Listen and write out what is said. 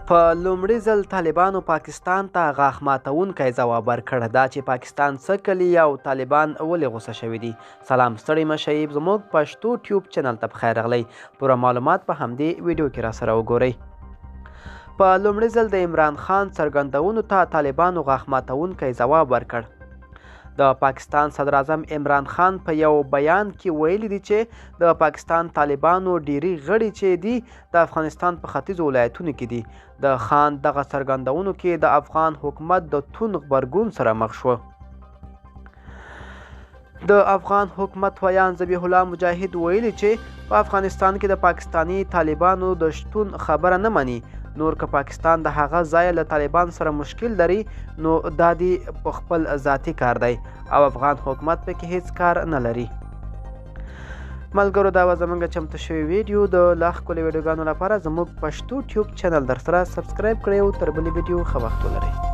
په لومړي ځل طالبانو پاکستان ته غاښ ماتونکی ځواب ورکړ. دا چې پاکستان څه کوي او طالبان ولې غوسه شوي دي. سلام ستړي مه شئ، زموږ پښتو ټیوب چینل ته پخیر راغلی. پوره معلومات په همدې ویډیو کې راسره وګورئ. په لومړي ځل د عمران خان څرګندونو ته طالبانو غاښ ماتونکی ځواب ورکړ. د پاکستان صدر اعظم عمران خان په یو بیان کې ویلي دي چې د پاکستان طالبانو ډیری غړي چې دي د افغانستان په ختیځو ولایتونو کې دي. د خان دغه څرګندونو کې د افغان حکومت د توند غبرګون سره مخ شو. د افغان حکومت ویان ذبیح الله مجاهد ویلي چې په افغانستان کې د پاکستانی طالبانو د شتون خبره نه مني. نور که پاکستان د هغه ځای له طالبان سره مشکل لري نو دا دی په خپل ذاتي کار دی او افغان حکومت پکې هیڅ کار نه لري. ملګرو دا وه زموږ چمتو شوې ویډیو. د لا ښکلې ویډیوګانو لپاره زموږ پښتو ټیوب چینل در سره سبسکرایب کړئ او تر بلې ویډیو ښه وخت ولرئ.